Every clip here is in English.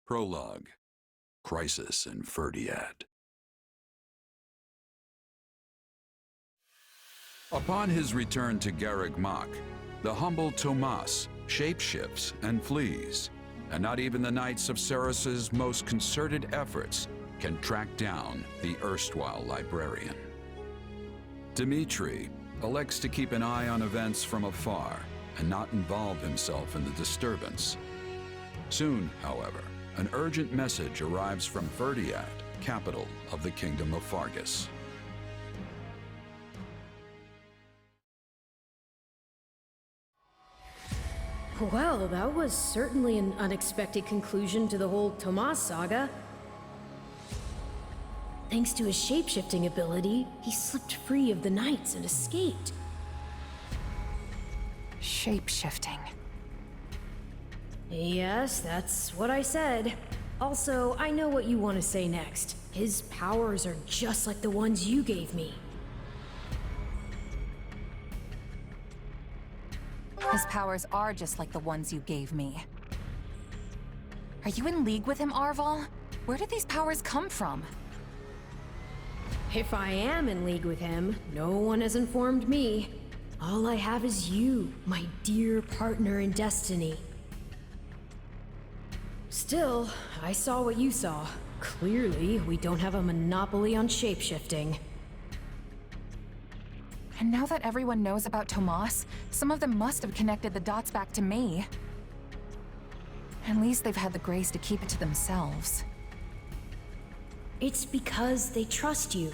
Prologue. Crisis in Ferdiad. Upon his return to Garreg Mach, the humble Tomas shapeshifts and flees, and not even the Knights of Ceres's most concerted efforts can track down the erstwhile librarian. Dmitri elects to keep an eye on events from afar and not involve himself in the disturbance. Soon, however, an urgent message arrives from Ferdiad, capital of the Kingdom of Fargus. Well, that was certainly an unexpected conclusion to the whole Tomas saga. Thanks to his shapeshifting ability, he slipped free of the Knights and escaped. Shapeshifting. Yes, that's what I said. Also, I know what you want to say next. His powers are just like the ones you gave me. His powers are just like the ones you gave me. Are you in league with him, Arval? Where did these powers come from? If I am in league with him, no one has informed me. All I have is you, my dear partner in destiny. Still, I saw what you saw. Clearly, we don't have a monopoly on shapeshifting. And now that everyone knows about Tomas, some of them must have connected the dots back to me. At least they've had the grace to keep it to themselves. It's because they trust you.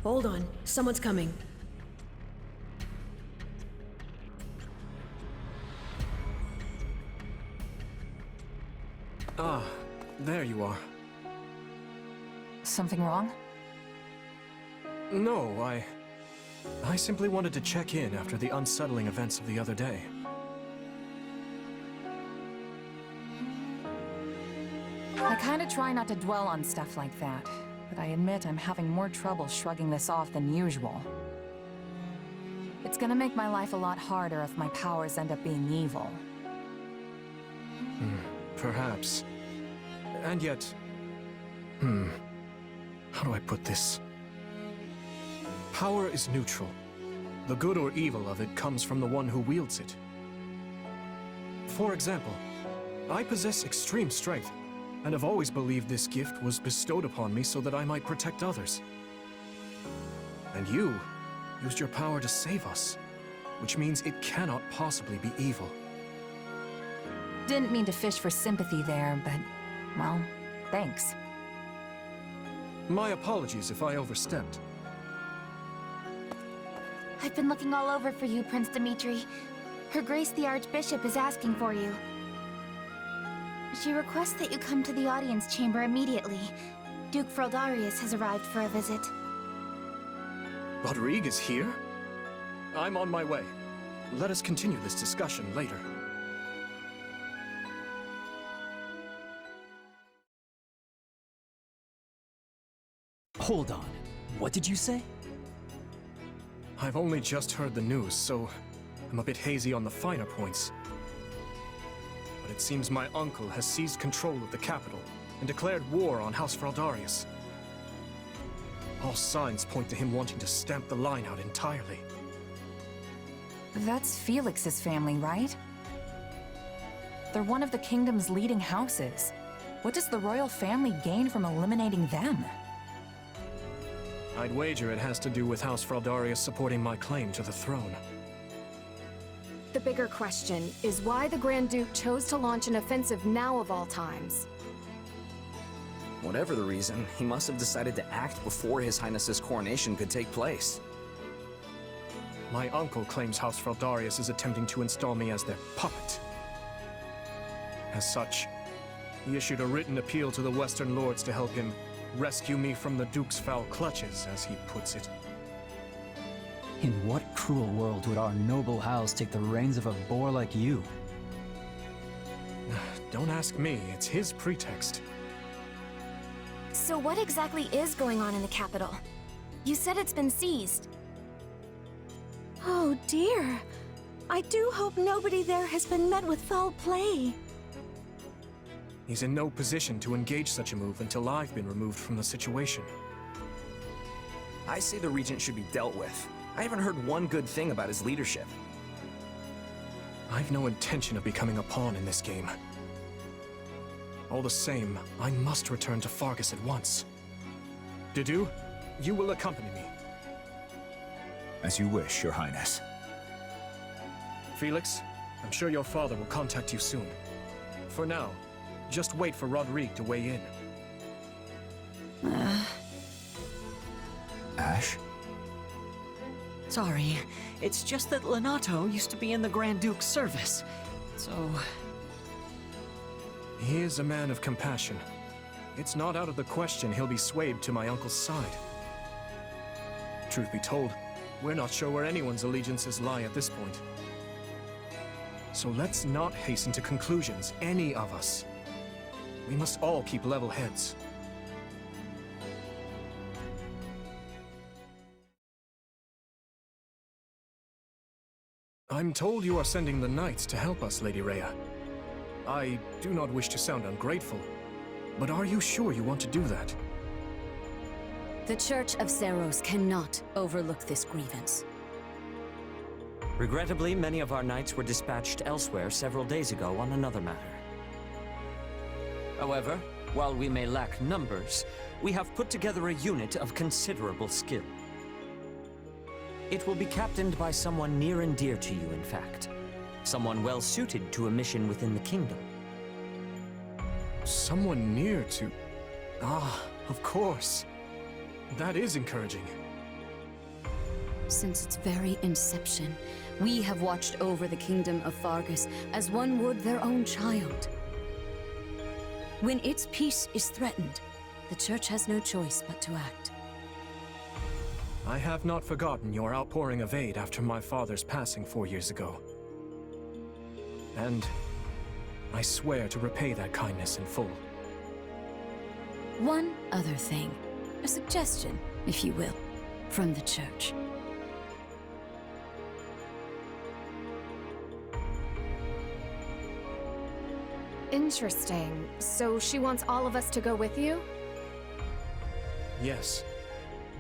Hold on, someone's coming. Ah, there you are. Something wrong? No, I simply wanted to check in after the unsettling events of the other day. I kinda try not to dwell on stuff like that, but I admit I'm having more trouble shrugging this off than usual. It's gonna make my life a lot harder if my powers end up being evil. Perhaps. And yet... How do I put this? Power is neutral. The good or evil of it comes from the one who wields it. For example, I possess extreme strength, and have always believed this gift was bestowed upon me so that I might protect others. And you used your power to save us, which means it cannot possibly be evil. Didn't mean to fish for sympathy there, but, well, thanks. My apologies if I overstepped. I've been looking all over for you, Prince Dmitri. Her Grace the Archbishop is asking for you. She requests that you come to the audience chamber immediately. Duke Fraldarius has arrived for a visit. Rodrigue is here? I'm on my way. Let us continue this discussion later. Hold on. What did you say? I've only just heard the news, so I'm a bit hazy on the finer points. But it seems my uncle has seized control of the capital and declared war on House Fraldarius. All signs point to him wanting to stamp the line out entirely. That's Felix's family, right? They're one of the kingdom's leading houses. What does the royal family gain from eliminating them? I'd wager it has to do with House Fraldarius supporting my claim to the throne. The bigger question is why the Grand Duke chose to launch an offensive now of all times. Whatever the reason, he must have decided to act before His Highness's coronation could take place. My uncle claims House Fraldarius is attempting to install me as their puppet. As such, he issued a written appeal to the Western Lords to help him rescue me from the Duke's foul clutches, as he puts it. In what cruel world would our noble house take the reins of a boor like you? Don't ask me, it's his pretext. So what exactly is going on in the capital? You said it's been seized. Oh dear. I do hope nobody there has been met with foul play. He's in no position to engage such a move until I've been removed from the situation. I say the Regent should be dealt with. I haven't heard one good thing about his leadership. I've no intention of becoming a pawn in this game. All the same, I must return to Fargus at once. Dedue, you will accompany me. As you wish, Your Highness. Felix, I'm sure your father will contact you soon. For now, just wait for Rodrigue to weigh in. Ash? Sorry, it's just that Lenato used to be in the Grand Duke's service, so... He is a man of compassion. It's not out of the question he'll be swayed to my uncle's side. Truth be told, we're not sure where anyone's allegiances lie at this point. So let's not hasten to conclusions, any of us. We must all keep level heads. I'm told you are sending the knights to help us, Lady Rhea. I do not wish to sound ungrateful, but are you sure you want to do that? The Church of Seiros cannot overlook this grievance. Regrettably, many of our knights were dispatched elsewhere several days ago on another matter. However, while we may lack numbers, we have put together a unit of considerable skill. It will be captained by someone near and dear to you, in fact. Someone well-suited to a mission within the kingdom. Someone near to... Ah, of course. That is encouraging. Since its very inception, we have watched over the kingdom of Fargus as one would their own child. When its peace is threatened, the Church has no choice but to act. I have not forgotten your outpouring of aid after my father's passing 4 years ago. And I swear to repay that kindness in full. One other thing. A suggestion, if you will, from the Church. Interesting. So she wants all of us to go with you? Yes.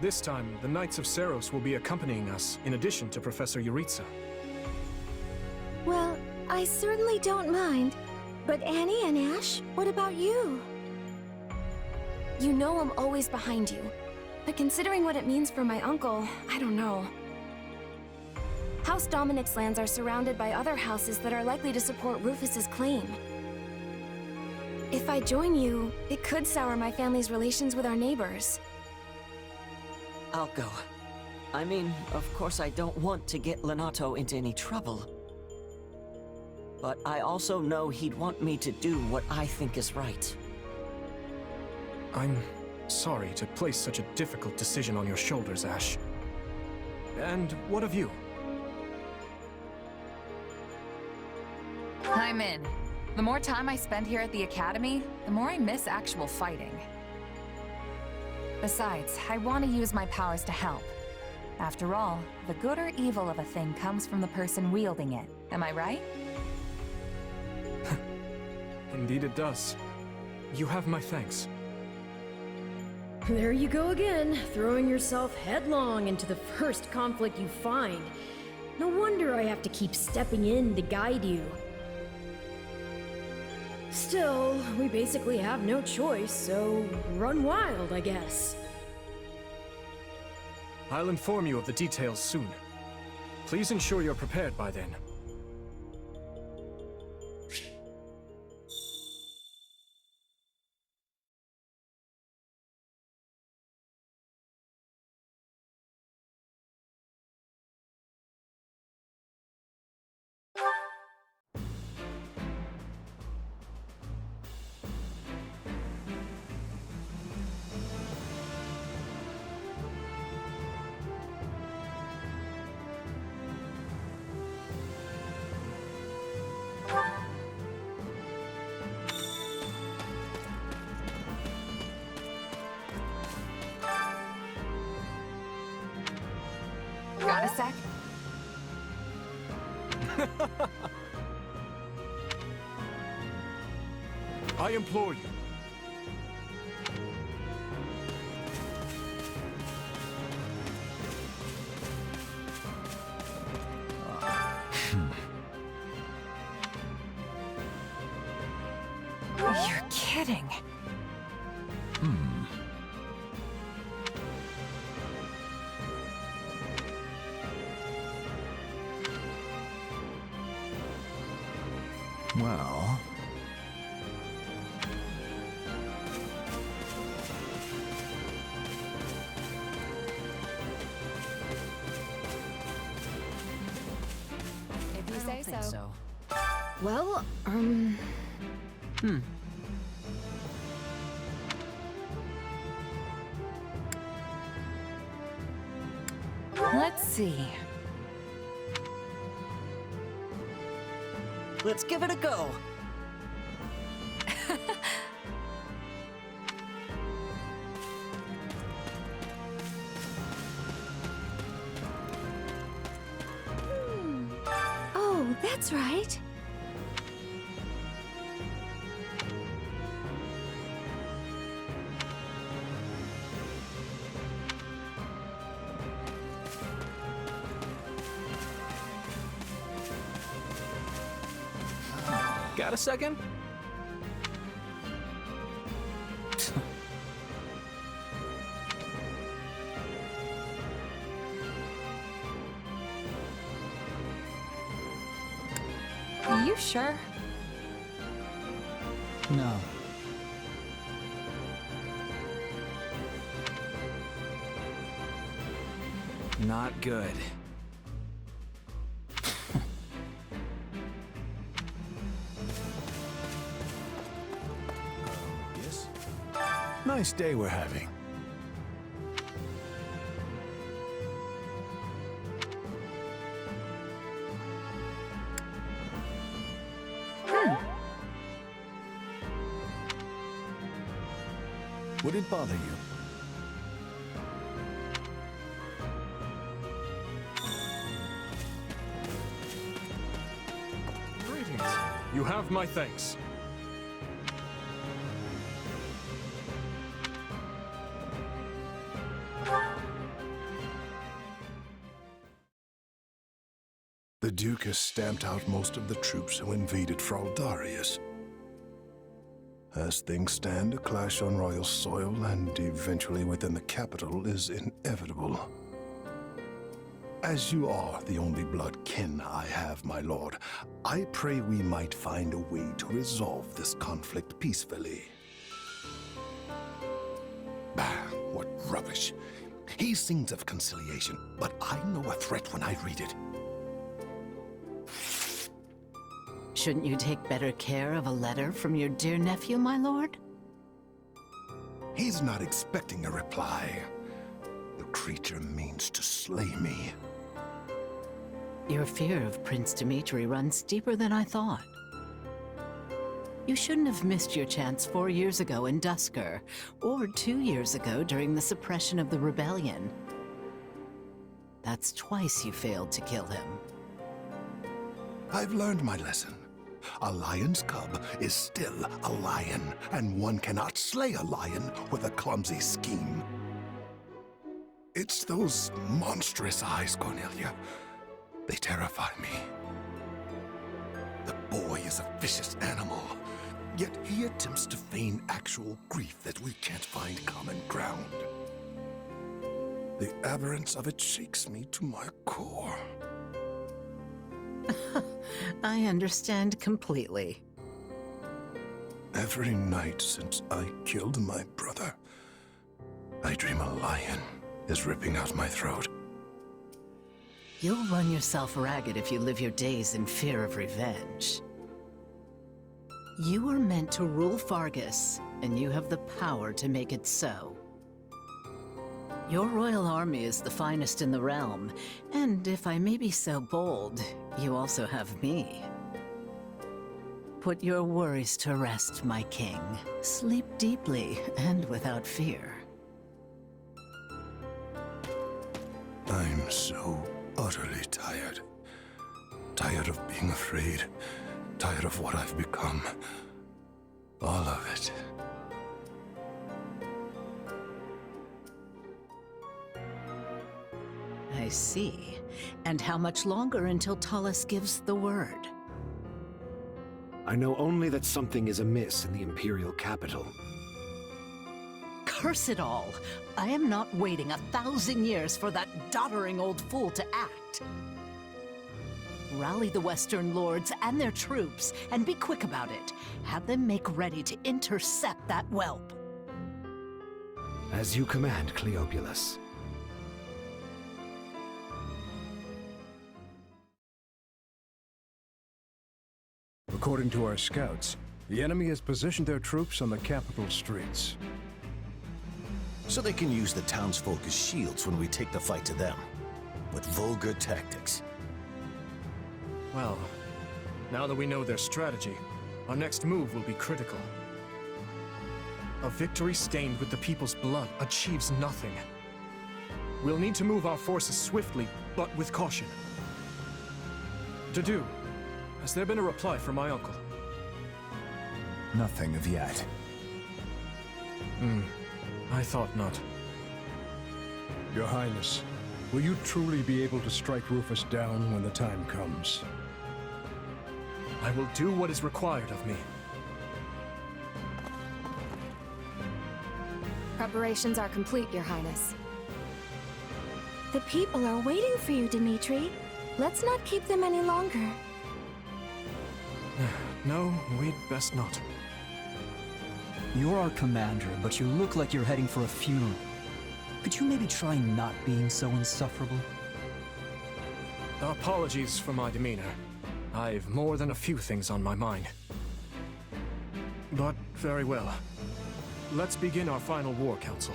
This time, the Knights of Seiros will be accompanying us, in addition to Professor Yuritsa. Well, I certainly don't mind. But Annie and Ash, what about you? You know I'm always behind you. But considering what it means for my uncle, I don't know. House Dominic's lands are surrounded by other houses that are likely to support Rufus's claim. If I join you, it could sour my family's relations with our neighbors. I'll go. I mean, of course I don't want to get Lenato into any trouble. But I also know he'd want me to do what I think is right. I'm sorry to place such a difficult decision on your shoulders, Ash. And what of you? I'm in. The more time I spend here at the Academy, the more I miss actual fighting. Besides, I want to use my powers to help. After all, the good or evil of a thing comes from the person wielding it. Am I right? Indeed it does. You have my thanks. There you go again, throwing yourself headlong into the first conflict you find. No wonder I have to keep stepping in to guide you. Still, we basically have no choice, so run wild, I guess. I'll inform you of the details soon. Please ensure you're prepared by then. Got a sec? I implore you. You're kidding. Well... If you I say don't think so. Well, Let's see. Let's give it a go. Oh, that's right. Got a second? Are you sure? No. Not good. Yes? Nice day we're having. Would it bother you? Greetings. You have my thanks. The Duke has stamped out most of the troops who invaded Fraldarius. As things stand, a clash on royal soil and eventually within the capital is inevitable. As you are the only blood kin I have, my lord, I pray we might find a way to resolve this conflict peacefully. Bah, what rubbish. He sings of conciliation, but I know a threat when I read it. Shouldn't you take better care of a letter from your dear nephew, my lord? He's not expecting a reply. The creature means to slay me. Your fear of Prince Dimitri runs deeper than I thought. You shouldn't have missed your chance 4 years ago in Dusker, or 2 years ago during the suppression of the rebellion. That's twice you failed to kill him. I've learned my lesson. A lion's cub is still a lion, and one cannot slay a lion with a clumsy scheme. It's those monstrous eyes, Cornelia. They terrify me. The boy is a vicious animal, yet he attempts to feign actual grief that we can't find common ground. The aberrance of it shakes me to my core. I understand completely. Every night since I killed my brother, I dream a lion is ripping out my throat. You'll run yourself ragged if you live your days in fear of revenge. You were meant to rule Fargus, and you have the power to make it so. Your royal army is the finest in the realm, and if I may be so bold, you also have me. Put your worries to rest, my king. Sleep deeply and without fear. I'm so utterly tired. Tired of being afraid. Tired of what I've become. All of it. I see. And how much longer until Tullus gives the word? I know only that something is amiss in the Imperial capital. Curse it all! I am not waiting 1,000 years for that doddering old fool to act. Rally the Western lords and their troops, and be quick about it. Have them make ready to intercept that whelp. As you command, Cleobulus. According to our scouts, the enemy has positioned their troops on the capital streets. So they can use the townsfolk as shields when we take the fight to them. With vulgar tactics. Well, now that we know their strategy, our next move will be critical. A victory stained with the people's blood achieves nothing. We'll need to move our forces swiftly, but with caution. To do, has there been a reply from my uncle? Nothing of yet. I thought not. Your Highness, will you truly be able to strike Rufus down when the time comes? I will do what is required of me. Preparations are complete, Your Highness. The people are waiting for you, Dimitri. Let's not keep them any longer. No, we'd best not. You're our commander, but you look like you're heading for a funeral. Could you maybe try not being so insufferable? Apologies for my demeanor. I've more than a few things on my mind. But very well. Let's begin our final war council.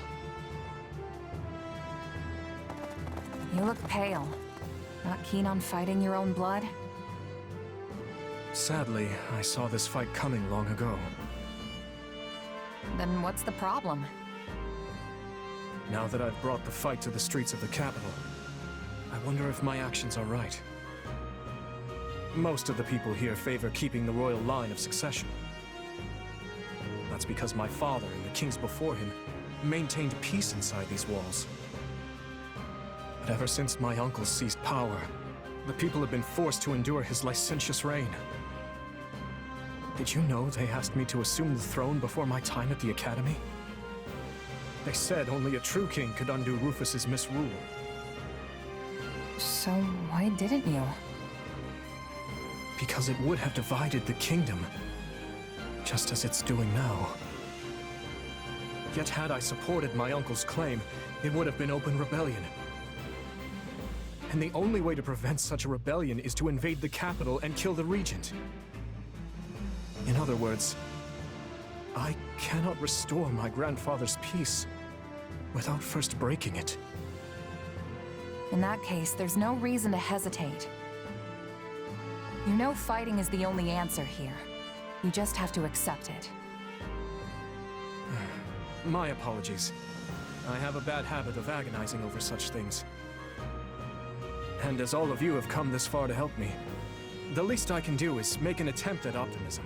You look pale. Not keen on fighting your own blood? Sadly, I saw this fight coming long ago. Then what's the problem? Now that I've brought the fight to the streets of the capital, I wonder if my actions are right. Most of the people here favor keeping the royal line of succession. That's because my father and the kings before him maintained peace inside these walls. But ever since my uncle seized power, the people have been forced to endure his licentious reign. Did you know they asked me to assume the throne before my time at the Academy? They said only a true king could undo Rufus's misrule. So why didn't you? Because it would have divided the kingdom, just as it's doing now. Yet had I supported my uncle's claim, it would have been open rebellion. And the only way to prevent such a rebellion is to invade the capital and kill the regent. In other words, I cannot restore my grandfather's peace without first breaking it. In that case, there's no reason to hesitate. You know fighting is the only answer here. You just have to accept it. My apologies. I have a bad habit of agonizing over such things. And as all of you have come this far to help me, the least I can do is make an attempt at optimism.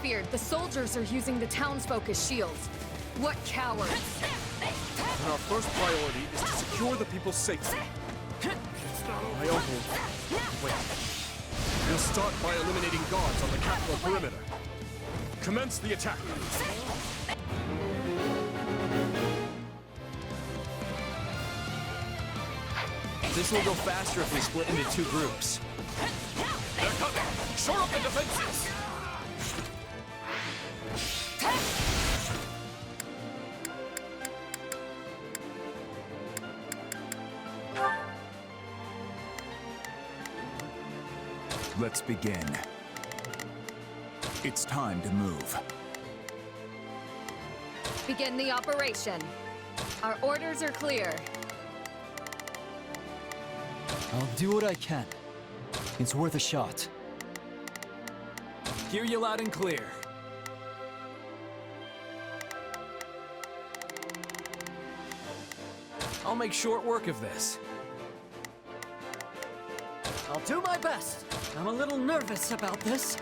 feared. The soldiers are using the townsfolk as shields. What cowards! And our first priority is to secure the people's safety. My uncle... Wait. We'll start by eliminating guards on the capital perimeter. Commence the attack. This will go faster if we split into two groups. They're coming! Shore up the defenses! Let's begin. It's time to move. Begin the operation. Our orders are clear. I'll do what I can. It's worth a shot. Hear you loud and clear. I'll make short work of this. I'll do my best. I'm a little nervous about this.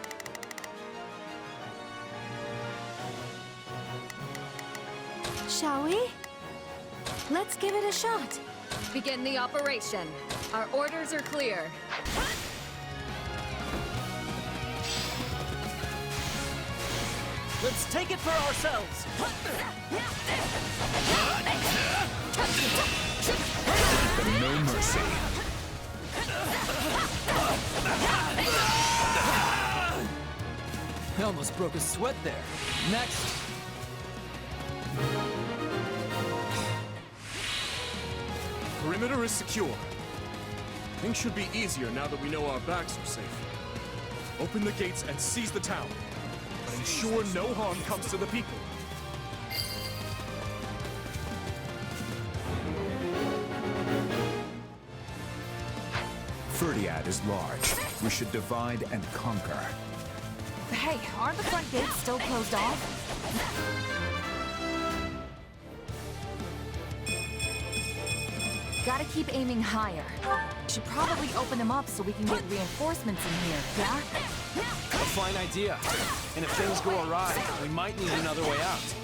Shall we? Let's give it a shot. Begin the operation. Our orders are clear. Let's take it for ourselves. No mercy. I almost broke a sweat there. Next. Perimeter is secure. Things should be easier now that we know our backs are safe. Open the gates and seize the town. But ensure no harm comes to the people. Ferdiad is large. We should divide and conquer. Hey, aren't the front gates still closed off? Gotta keep aiming higher. Should probably open them up so we can get reinforcements in here, yeah? A fine idea. And if things go awry, we might need another way out.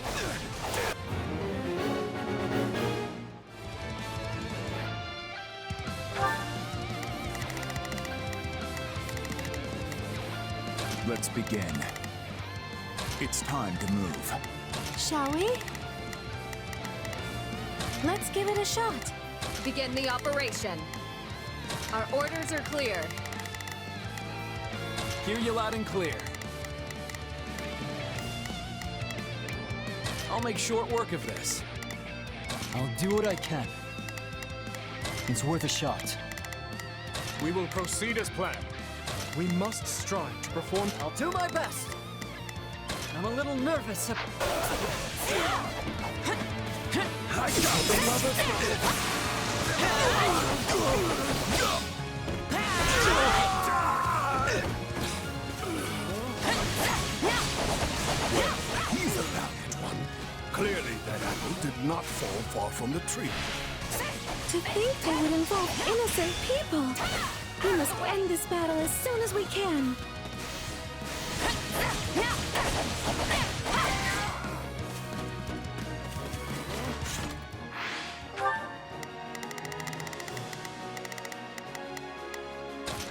Let's begin. It's time to move. Shall we? Let's give it a shot. Begin the operation. Our orders are clear. Hear you loud and clear. I'll make short work of this. I'll do what I can. It's worth a shot. We will proceed as planned. We must strive to perform... I'll do my best. I'm a little nervous. I got the love of... He's a valiant one. Clearly that apple did not fall far from the tree. To think they would involve innocent people. We must end this battle as soon as we can.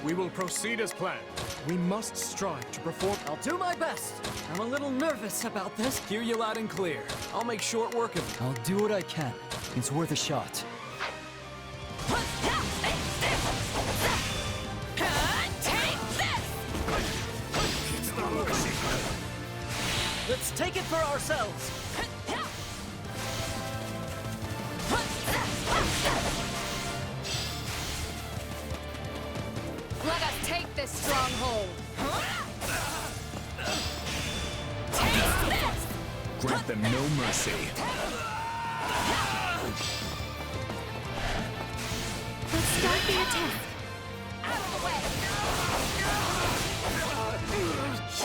We will proceed as planned. We must strive to perform... I'll do my best. I'm a little nervous about this. Hear you loud and clear. I'll make short work of it. I'll do what I can. It's worth a shot. Let's take it for ourselves. Let us take this stronghold. Grant them no mercy. Let's start the attack. Out of the way.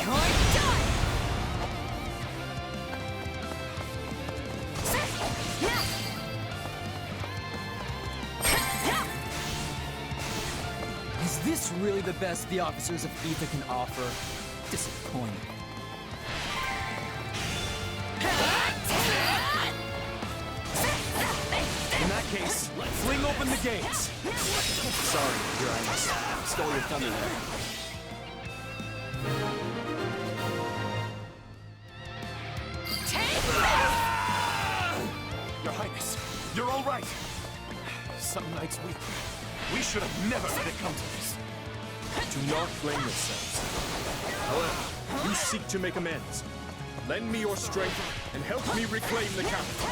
You're done! Is this really the best the officers of Ether can offer? Disappointing. case, fling open the gates. Sorry, Your Highness. Stole your thunder there. Your Highness, you're all right. Some nights we should have never let it come to this. Do not blame yourselves. However, you seek to make amends. Lend me your strength and help me reclaim the capital.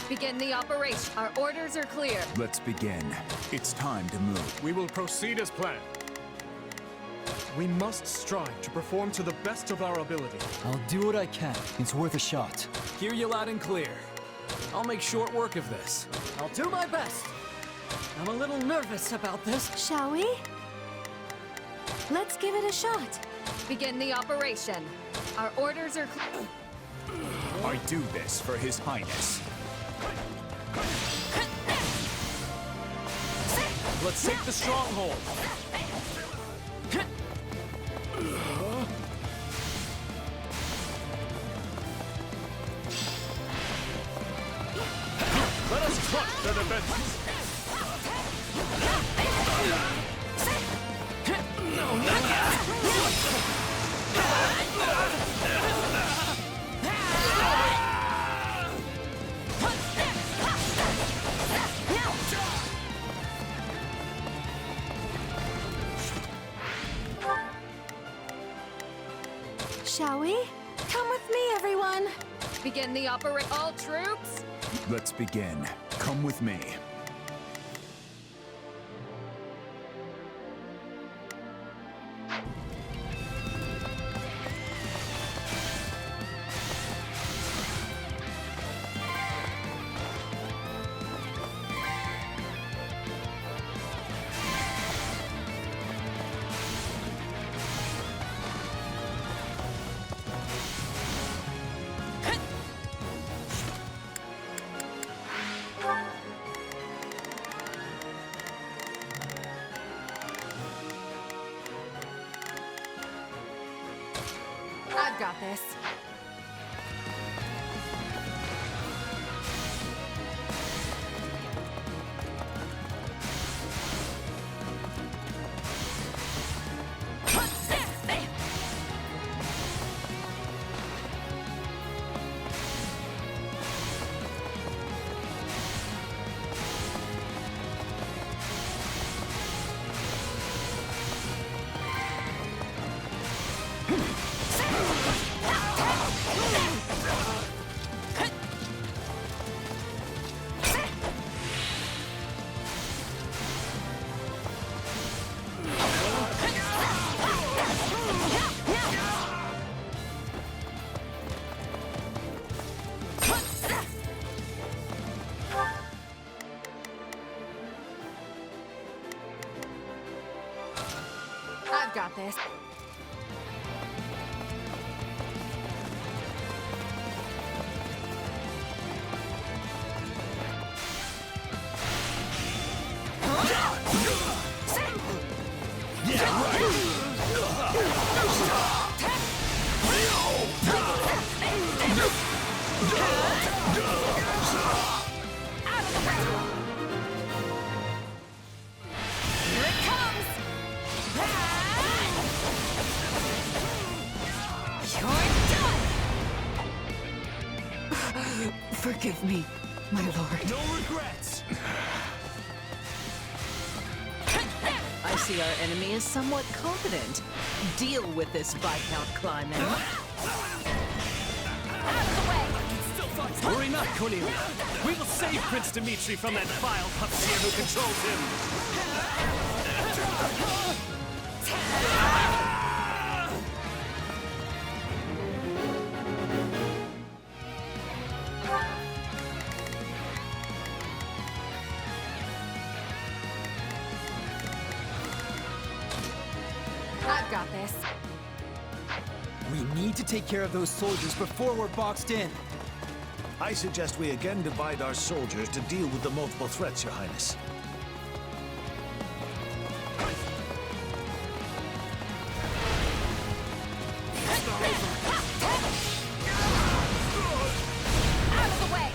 Begin the operation. Our orders are clear. Let's begin. It's time to move. We will proceed as planned. We must strive to perform to the best of our ability. I'll do what I can. It's worth a shot. Hear you loud and clear. I'll make short work of this. I'll do my best. I'm a little nervous about this. Shall we? Let's give it a shot. Begin the operation. Our orders are clear. I do this for His Highness. Let's take the stronghold. Let us crush their defenses. Shall we? Come with me, everyone. Begin the operation. All troops. Let's begin. Come with me. I've got this. I've got this. Forgive me, my lord. No regrets! I see our enemy is somewhat confident. Deal with this Viscount Clyman. Worry not, Cornelia. We will save Prince Dimitri from that vile puppeteer who controls him. I've got this. We need to take care of those soldiers before we're boxed in. I suggest we again divide our soldiers to deal with the multiple threats, Your Highness. Out of the way!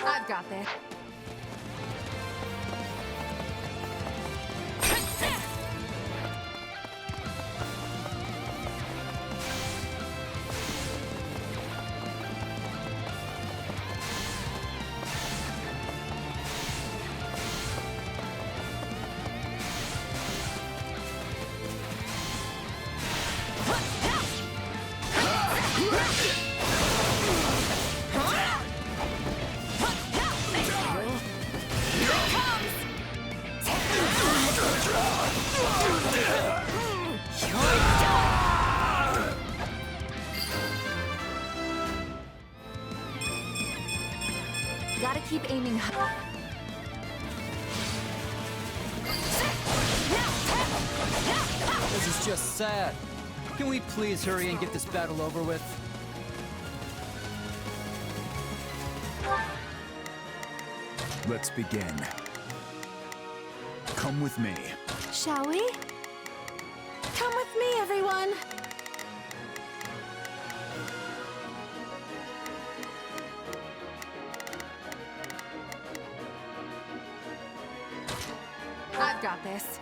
I've got this. Gotta keep aiming high. This is just sad. Can we please hurry and get this battle over with? Let's begin. Come with me. Shall we? Come with me, everyone! I've got this.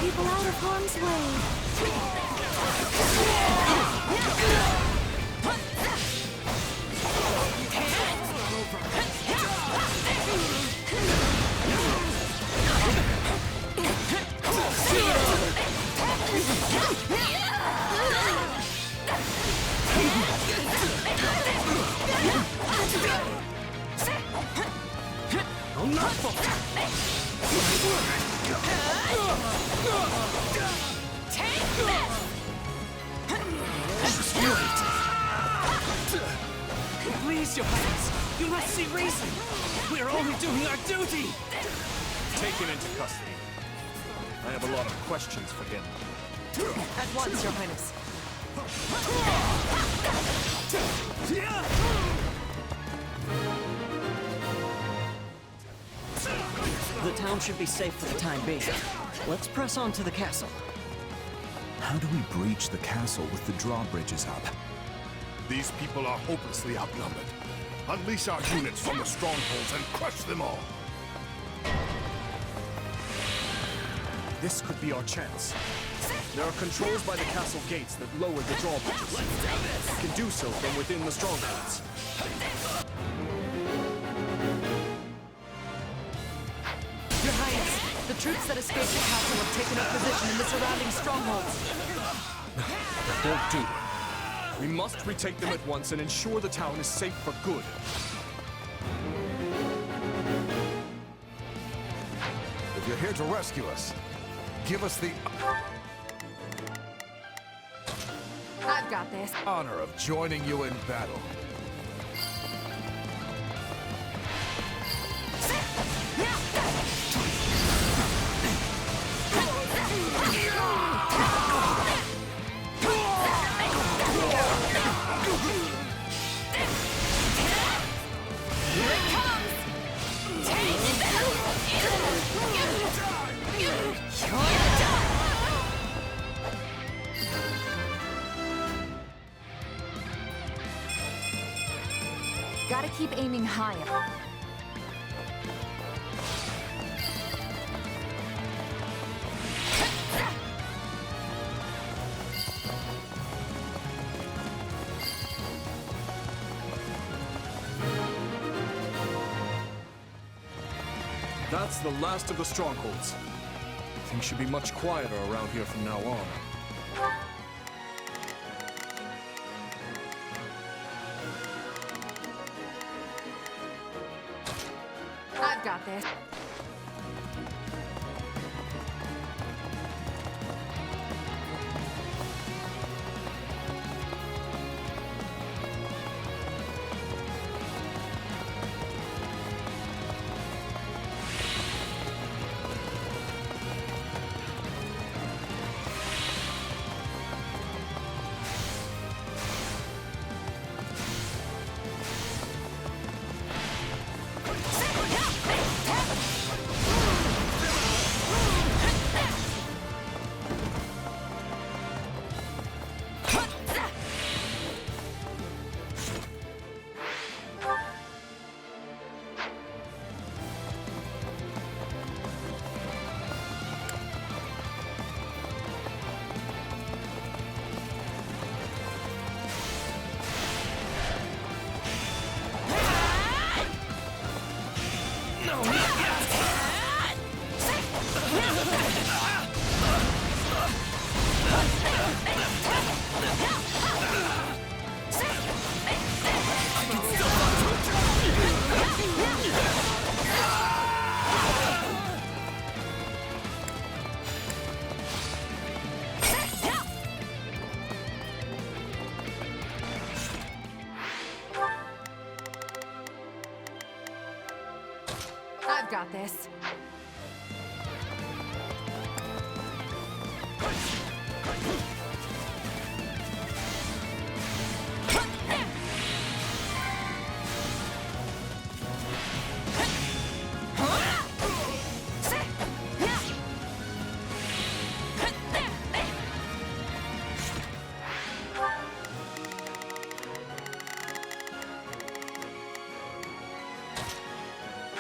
People out of harm's way. Please, Your Highness, you must see reason. We are only doing our duty. Take him into custody. I have a lot of questions for him. At once, Your Highness. The town should be safe for the time being. Let's press on to the castle. How do we breach the castle with the drawbridges up? These people are hopelessly outnumbered. Unleash our units from the strongholds and crush them all. This could be our chance. There are controls by the castle gates that lower the drawbridges. We can do so from within the strongholds. Your Highness, the troops that escaped the castle have taken up position in the surrounding strongholds. That won't do. We must retake them at once and ensure the town is safe for good. If you're here to rescue us, give us the I've got this. honor of joining you in battle. Gotta keep aiming higher. That's the last of the strongholds. Things should be much quieter around here from now on. I've got this. I've got this.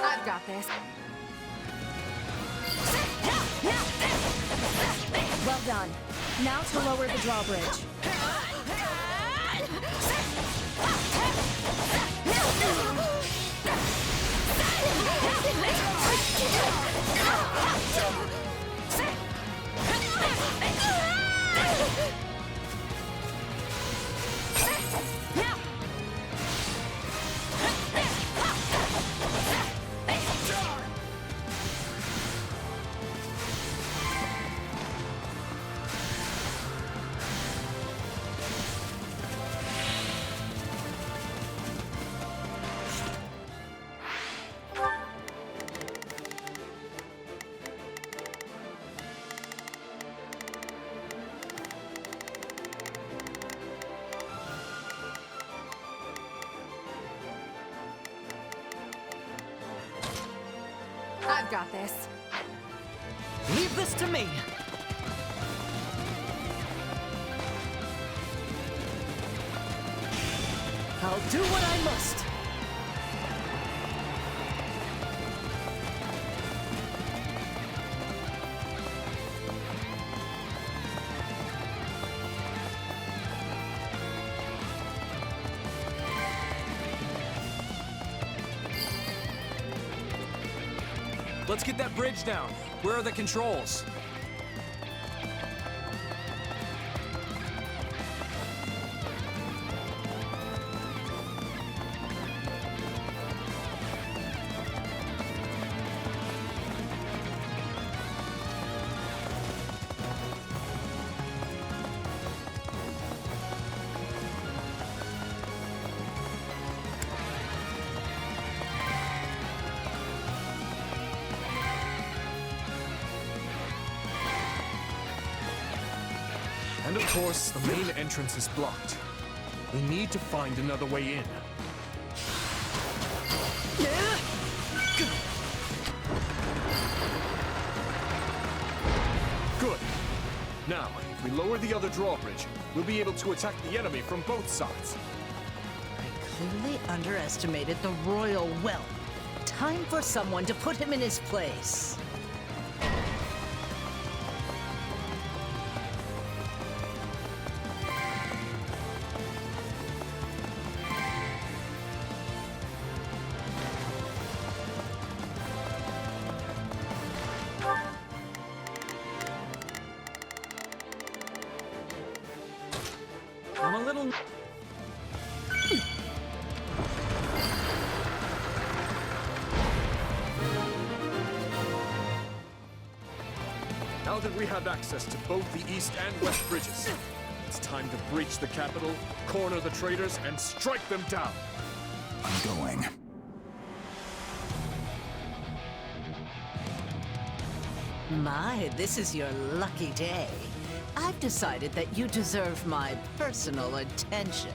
I've got this. Well done. Now to lower the drawbridge. I've got this. Leave this to me! I'll do what I must! Let's get that bridge down. Where are the controls? And of course, the main entrance is blocked. We need to find another way in. Good. Now, if we lower the other drawbridge, we'll be able to attack the enemy from both sides. Clearly underestimated the royal whelp. Time for someone to put him in his place. I'm a little... Now that we have access to both the east and west bridges, it's time to breach the capital, corner the traitors, and strike them down. I'm going. My, this is your lucky day. I've decided that you deserve my personal attention.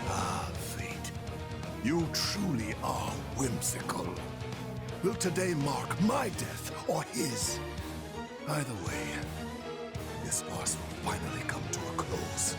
Ah, fate. You truly are whimsical. Will today mark my death or his? Either way, this farce will finally come to a close.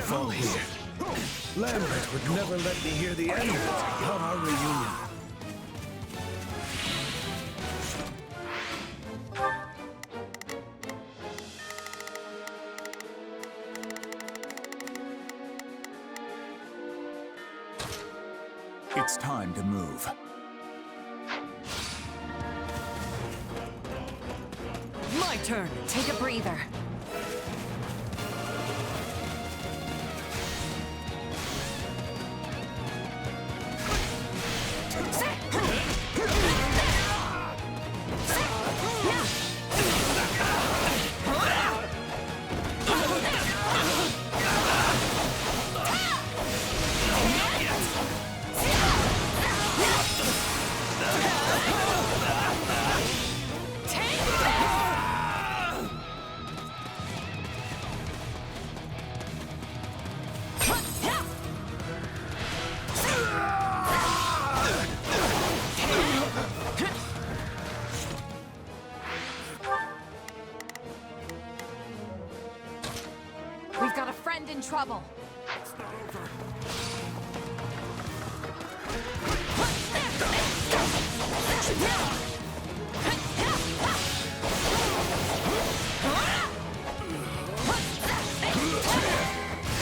Fall here. Lambert would never let me hear the end of it without our reunion. It's time to move. My turn. Take a breather. We've got a friend in trouble. It's not over.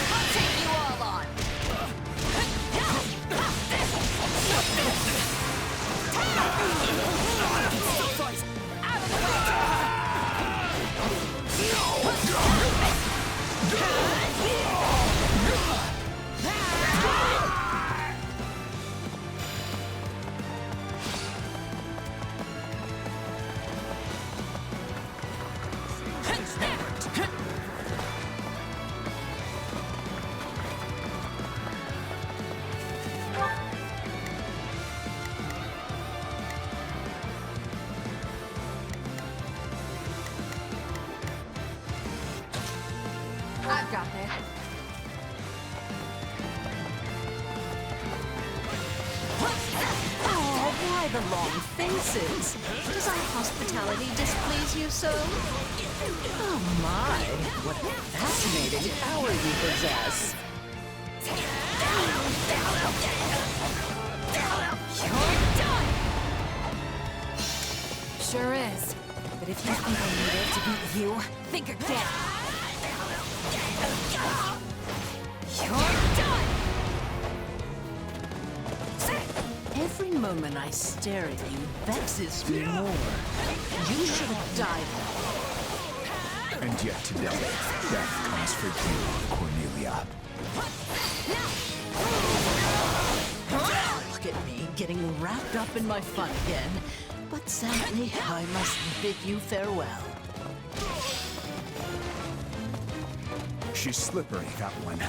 I'll take you all on. Out of the I've got this. Oh, why the long faces? Does our hospitality displease you so? Oh my, what a fascinating power you possess. You're done! Sure is. But if you think I needed to beat you, think again. You're done! Every moment I stare at you vexes me more. You should have died. And yet today, death comes for you, Cornelia. Look at me, getting wrapped up in my fun again. But sadly, I must bid you farewell. She's slippery, that one.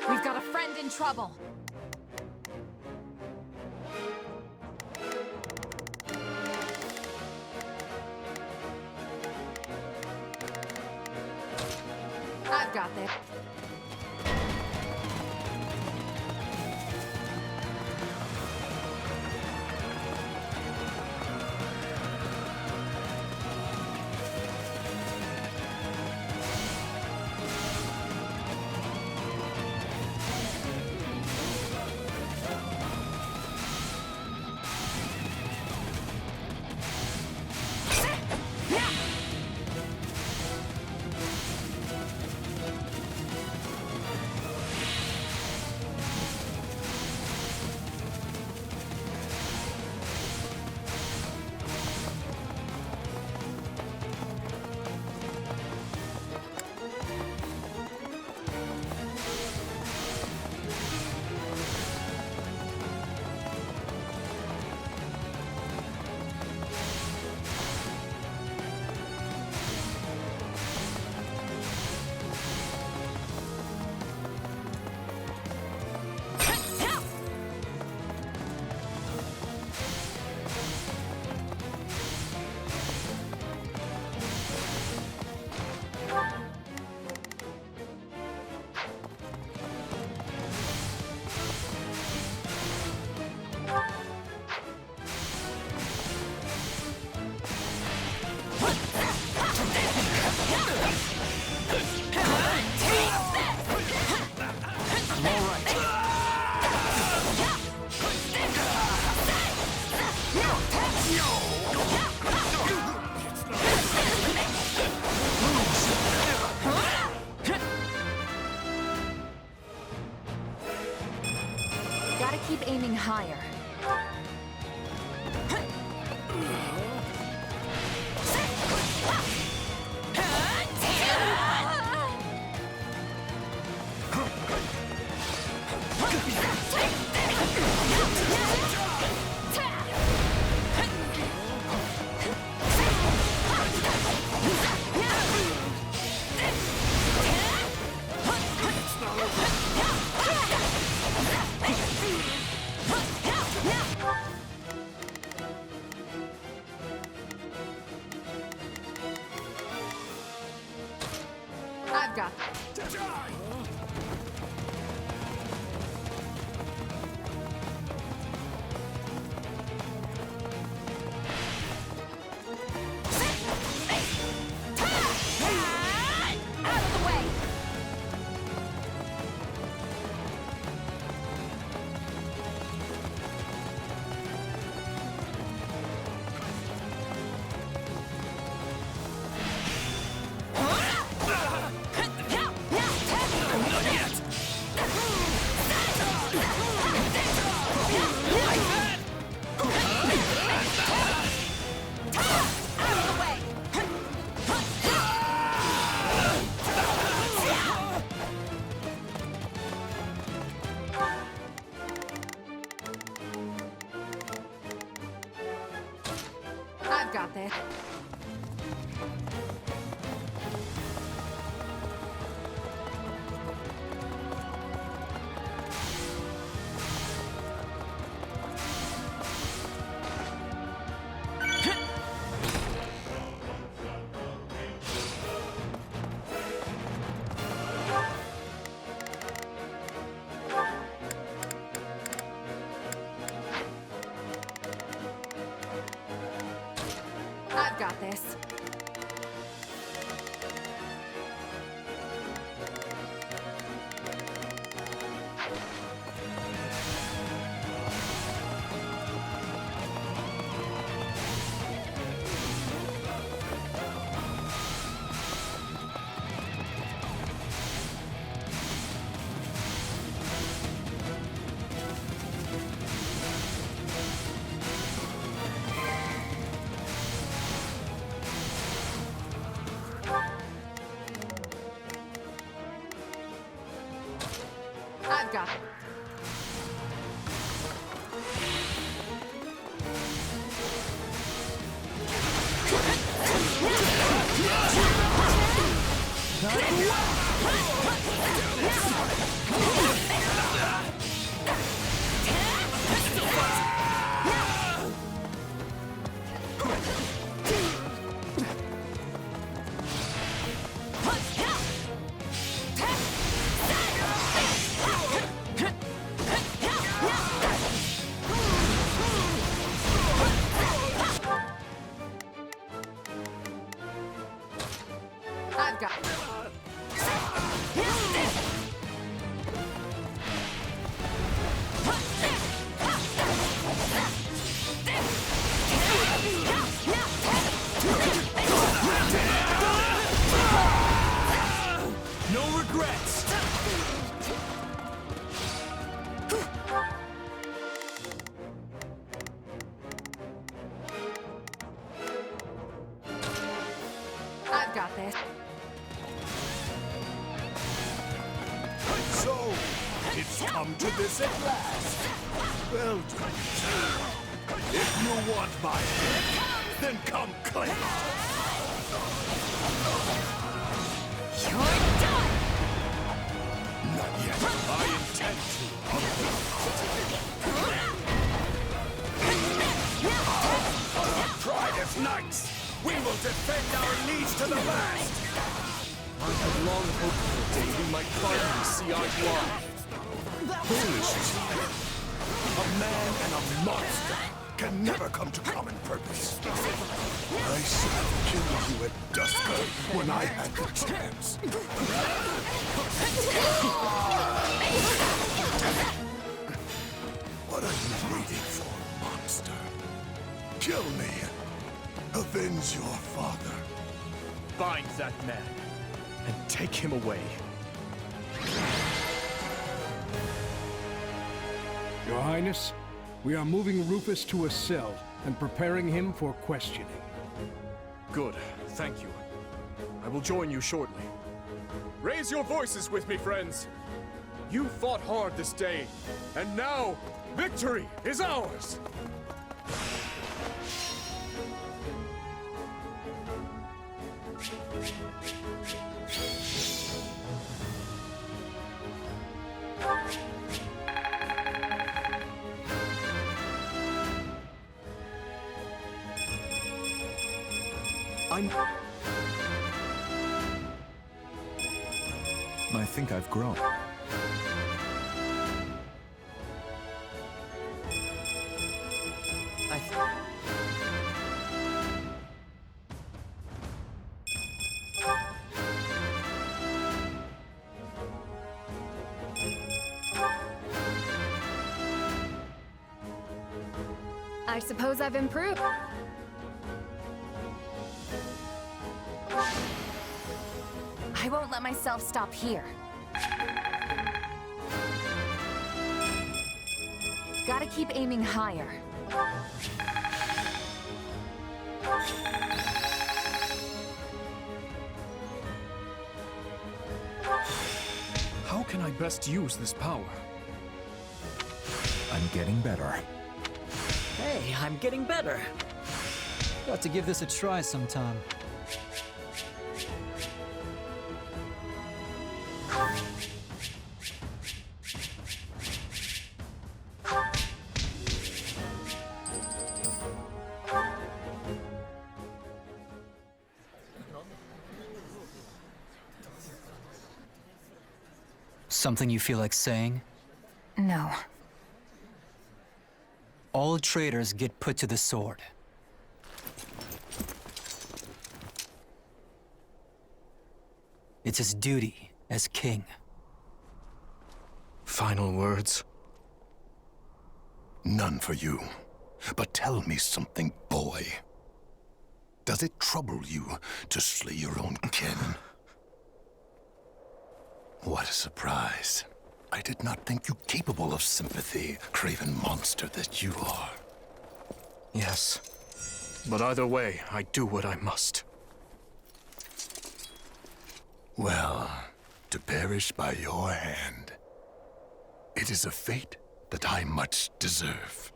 We've got a friend in trouble. I've got this. Gotta keep aiming higher. I've got out of the way. I've got this. I've got this. got it. I've got it. No regrets! I've got this. So, it's come to this at last. Well done. If you want my head, then come claim it. You're done! Not yet. I intend to. Pride as knights, we will defend our liege to the last. I have long hoped for a day we might finally see eye to eye. Foolishness. A man and a monster can never come to common purpose. I should have killed you at Dusker when I had the chance. What are you waiting for, monster? Kill me. Avenge your father. Find that man and take him away. Your Highness, we are moving Rufus to a cell and preparing him for questioning. Good, thank you. I will join you shortly. Raise your voices with me, friends! You fought hard this day, and now, victory is ours! I think I've grown. I suppose I've improved. I won't let myself stop here. Gotta keep aiming higher. How can I best use this power? I'm getting better. Hey, I'm getting better. Got to give this a try sometime. Something you feel like saying? No. All traitors get put to the sword. It's his duty as king. Final words? None for you. But tell me something, boy. Does it trouble you to slay your own kin? What a surprise. I did not think you capable of sympathy, craven monster that you are. Yes. But either way, I do what I must. Well, to perish by your hand. It is a fate that I much deserve.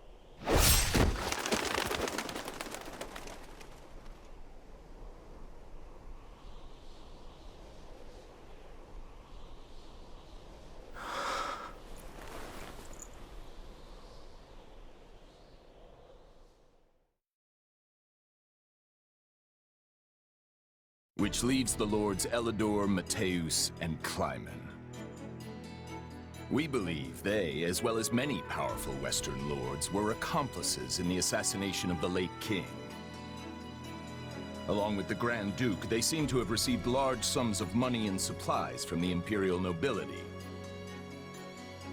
Which leaves the lords Elidor, Mateus, and Kleiman. We believe they, as well as many powerful Western lords, were accomplices in the assassination of the late king. Along with the Grand Duke, they seem to have received large sums of money and supplies from the imperial nobility.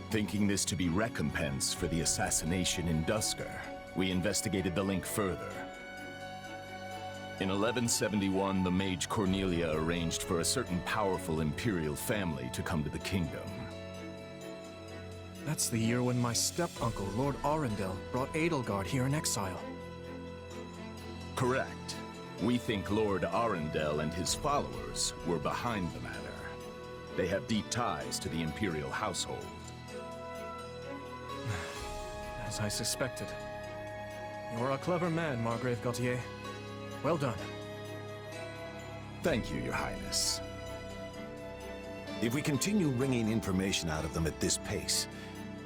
Thinking this to be recompense for the assassination in Duscar, we investigated the link further. In 1171, the mage Cornelia arranged for a certain powerful imperial family to come to the kingdom. That's the year when my step-uncle, Lord Arundel, brought Edelgard here in exile. Correct. We think Lord Arundel and his followers were behind the matter. They have deep ties to the imperial household. As I suspected. You're a clever man, Margrave Gautier. Well done. Thank you, Your Highness. If we continue wringing information out of them at this pace,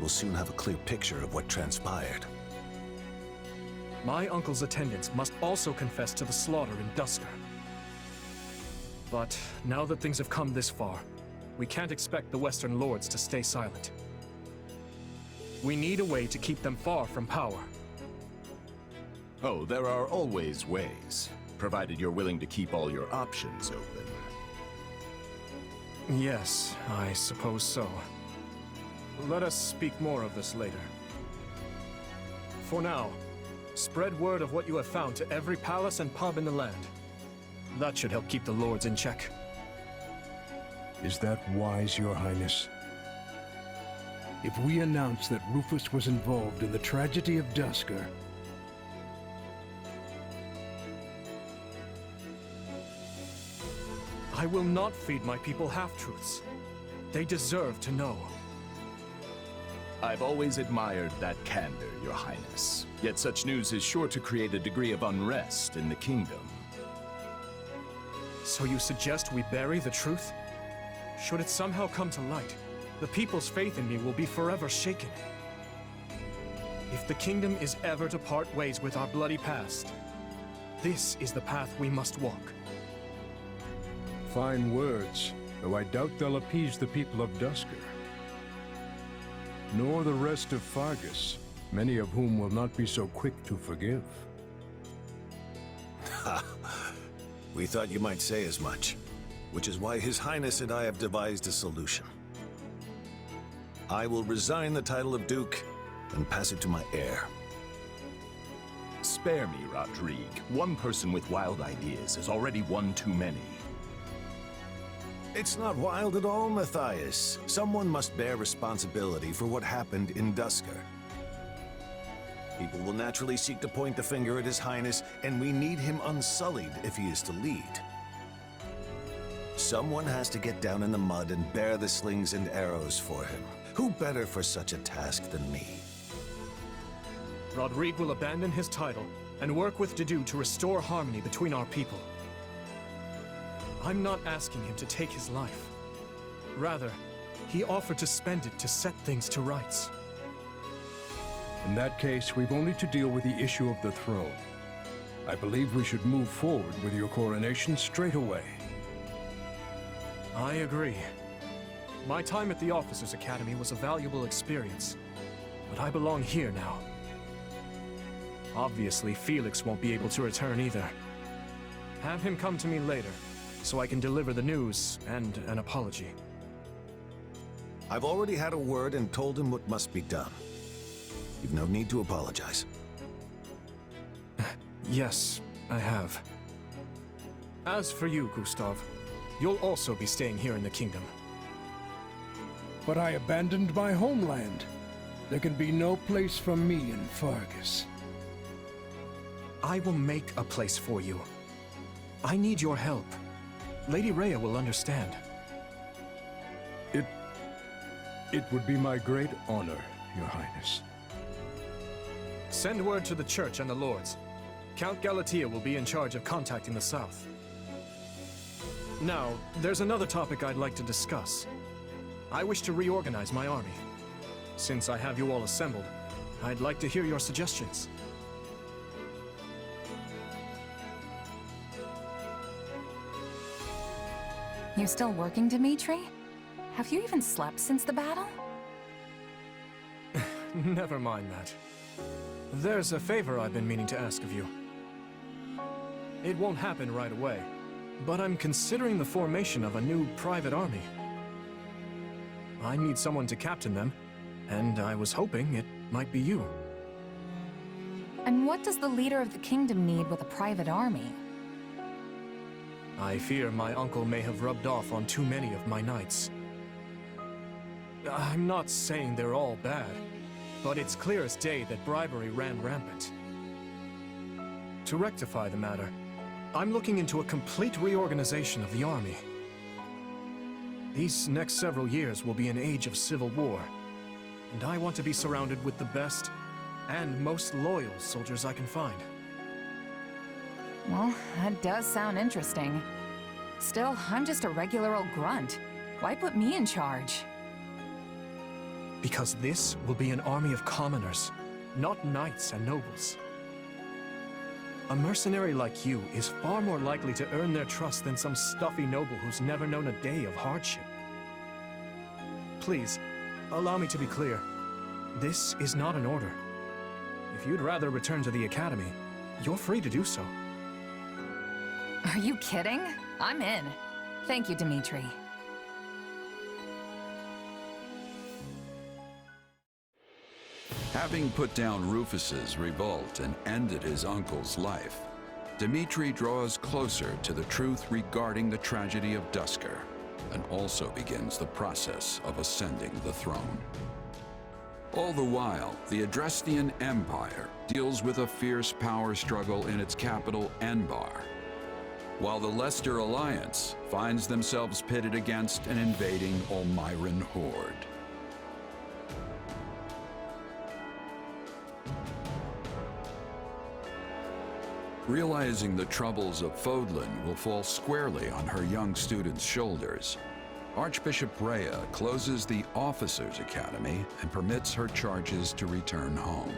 we'll soon have a clear picture of what transpired. My uncle's attendants must also confess to the slaughter in Duscar. But now that things have come this far, we can't expect the Western Lords to stay silent. We need a way to keep them far from power. Oh, there are always ways, provided you're willing to keep all your options open. Yes, I suppose so. Let us speak more of this later. For now, spread word of what you have found to every palace and pub in the land. That should help keep the lords in check. Is that wise, Your Highness? If we announce that Rufus was involved in the tragedy of Duscar, I will not feed my people half-truths. They deserve to know. I've always admired that candor, Your Highness. Yet such news is sure to create a degree of unrest in the kingdom. So you suggest we bury the truth? Should it somehow come to light, the people's faith in me will be forever shaken. If the kingdom is ever to part ways with our bloody past, this is the path we must walk. fine words, though I doubt they'll appease the people of Duscar. Nor the rest of Fargus, many of whom will not be so quick to forgive. Ha! We thought you might say as much, which is why His Highness and I have devised a solution. I will resign the title of Duke and pass it to my heir. Spare me, Rodrigue. One person with wild ideas is already one too many. It's not wild at all, Matthias. Someone must bear responsibility for what happened in Duscar. People will naturally seek to point the finger at His Highness, and we need him unsullied if he is to lead. Someone has to get down in the mud and bear the slings and arrows for him. Who better for such a task than me? Rodrigue will abandon his title and work with Dedue to restore harmony between our people. I'm not asking him to take his life. Rather, he offered to spend it to set things to rights. In that case, we've only to deal with the issue of the throne. I believe we should move forward with your coronation straight away. I agree. My time at the Officers' Academy was a valuable experience, but I belong here now. Obviously, Felix won't be able to return either. Have him come to me later, so I can deliver the news and an apology. I've already had a word and told him what must be done. You've no need to apologize. Yes, I have. As for you, Gustav, you'll also be staying here in the kingdom. But I abandoned my homeland. There can be no place for me in Fargus. I will make a place for you. I need your help. It would be my great honor, Your Highness. Send word to the Church and the Lords. Count Galatea will be in charge of contacting the South. Now, there's another topic I'd like to discuss. I wish to reorganize my army. Since I have you all assembled, I'd like to hear your suggestions. You still working, Dimitri? Have you even slept since the battle? Never mind that. There's a favor I've been meaning to ask of you. It won't happen right away, but I'm considering the formation of a new private army. I need someone to captain them, and I was hoping it might be you. And what does the leader of the kingdom need with a private army? I fear my uncle may have rubbed off on too many of my knights. I'm not saying they're all bad, but it's clear as day that bribery ran rampant. To rectify the matter, I'm looking into a complete reorganization of the army. These next several years will be an age of civil war, and I want to be surrounded with the best and most loyal soldiers I can find. Well, that does sound interesting. Still, I'm just a regular old grunt. Why put me in charge? Because this will be an army of commoners, not knights and nobles. A mercenary like you is far more likely to earn their trust than some stuffy noble who's never known a day of hardship. Please, allow me to be clear. This is not an order. If you'd rather return to the academy, you're free to do so. Are you kidding? I'm in. Thank you, Dimitri. Having put down Rufus's revolt and ended his uncle's life, Dimitri draws closer to the truth regarding the tragedy of Duscur, and also begins the process of ascending the throne. All the while, the Adrestian Empire deals with a fierce power struggle in its capital, Enbar, while the Leicester Alliance finds themselves pitted against an invading Olmyran horde. Realizing the troubles of Fodlan will fall squarely on her young students' shoulders, Archbishop Rhea closes the Officers' Academy and permits her charges to return home.